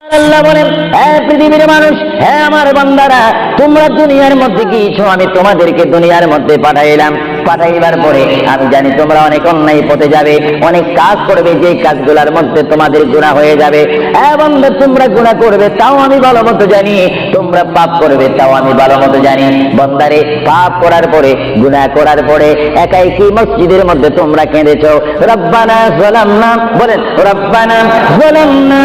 আল্লাহ বলেন, হে পৃথিবীর মানুষ, হে আমার বান্দারা, তোমরা দুনিয়ার মধ্যে গিয়েছো, আমি তোমাদেরকে দুনিয়ার মধ্যে পাঠাইলাম। পাঠাইবার পরে আমি জানি তোমরা অনেক অন্যায় পথে যাবে, অনেক কাজ করবে, যে কাজগুলোর মধ্যে তোমাদের গুনাহ হয়ে যাবে। হ্যাঁ বান্দা, তোমরা গুনাহ করবে তাও আমি ভালো মতো জানি, তোমরা পাপ করবে তাও আমি ভালো মতো জানি। বান্দারে, পাপ করার পরে, গুনাহ করার পরে একাই কি মসজিদের মধ্যে তোমরা কেঁদেছো, রব্বানা যালামনা, বলেন রব্বানা যালামনা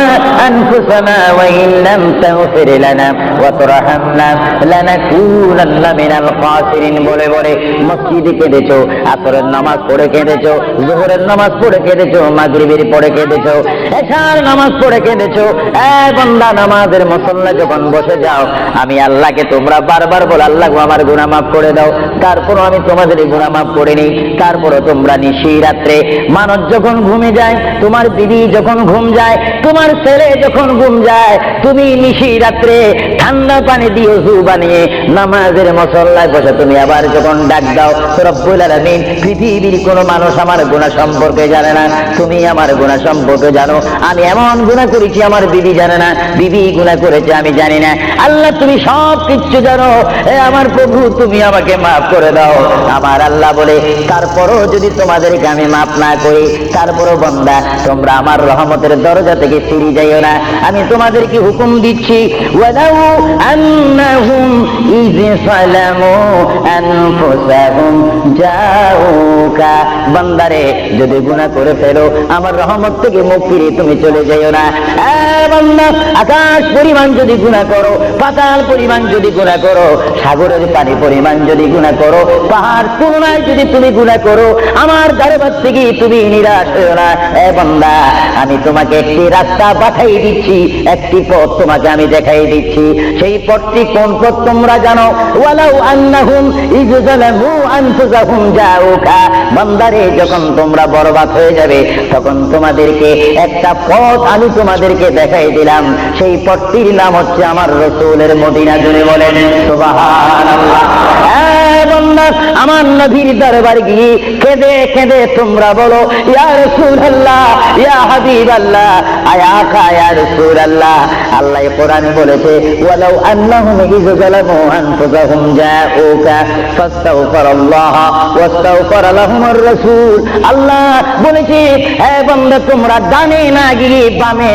আনফুসানা ওয়া ইন লাম তাগফির লানা ওয়া তারহামনা লানাকুনান্না মিনাল খাসিরিন বলে বলে মসজিদে কেঁদেছো, আসরের নামাজ পড়ে কেঁদেছো, যোহরের নামাজ পড়ে কেঁদেছো, মাগরিবের পড়ে কেঁদেছো, এশার নামাজ পড়ে কেঁদেছো। এই বান্দা, নামাজের মুসল্লা যখন বসে যাও, আমি আল্লাহকে তোমরা বারবার বল, আল্লাহ আমার গুনাহ মাফ করে দাও। তারপরও আমি তোমাদের গুনাহ মাফ করে নিই। তারপরও তোমরা নিশি রাত্রে, মানুষ যখন ঘুমে যায়, তোমার বিবি যখন ঘুম যায়, তোমার ছেলে যখন ঘুম যায়, তুমি নিশি রাত্রে ঠান্ডা পানি দিয়ে ওযু বানিয়ে নামাজের মুসল্লায় বসে তুমি আবার যখন ডাক দাও, রব্বুল আলামিন, পৃথিবীর কোনো মানুষ আমার গুনাহ সম্পর্কে জানে না, তুমি আমার গুনাহ সম্পর্কে জানো। আমি এমন গুনাহ করেছি আমার বিবি জানে না, বিবি গুনাহ করেছে আমি জানি না। আল্লাহ, তুমি সব কিছু জানো। এ আমার প্রভু, তুমি আমাকে মাফ করে দাও। আমার আল্লাহ বলে, তারপরও যদি তোমাদেরকে আমি মাফ না করি, তারপরও বান্দা, তোমরা আমার রহমতের দরজা থেকে ফিরে যাইও না। আমি তোমাদেরকে হুকুম দিচ্ছি, ওয়ালাউ আন্নাহুম ইয সালামু আনফুসাহুম জাউকা, বান্দারে, যদি গুনাহ করে ফেলো, আমার রহমত থেকে মুখ ফিরে তুমি চলে যাইও না। বান্দা, আকাশ পরিমাণ যদি গুনাহ করো, পাতাল পরিমাণ যদি গুনাহ করো, সাগরের পানি পরিমাণ যদি গুনাহ করো, পাহাড় তুলনায় যদি তুমি গুনাহ করো, আমার দরবার থেকে তুমি নিরাশ হইও না। বান্দা, আমি তোমাকে একটি রাস্তা পাঠাই দিচ্ছি, একটি পথ তোমাকে আমি দেখাই দিচ্ছি। সেই পথটি কোন পথ তোমরা জানো? ওয়ালাউ আন্নাহুম ইয যালামু আনফুসাহুম জাউকা, বান্দারে, যখন তোমরা বরবাদ হয়ে যাবে, তখন তোমাদেরকে একটা পথ আমি তোমাদেরকে দেখাই দিলাম। সেই পথটির নাম হচ্ছে আমার রাসূলের মদিনা। জুড়ে বলেন সুবহানাল্লাহ। বান্দা, আমার নবীর দরবার গিয়ে কেঁদে কেঁদে তোমরা বলো, ইয়া রাসূলুল্লাহ, ইয়া হাবিবাল্লাহ, আয়া আকা ইয়া রাসূলুল্লাহ। আল্লাহ কোরআনে বলেছে, ওয়ালাউ আন্নাহুম ইয যালামু আনফুসাহুম জাউকা ফাস্তাগফিরুল্লাহ ওয়াস্তাগফার লাহুমুর রাসূল। আল্লাহ বলেছে, হে বান্দা, তোমরা ডানে না গিয়ে বামে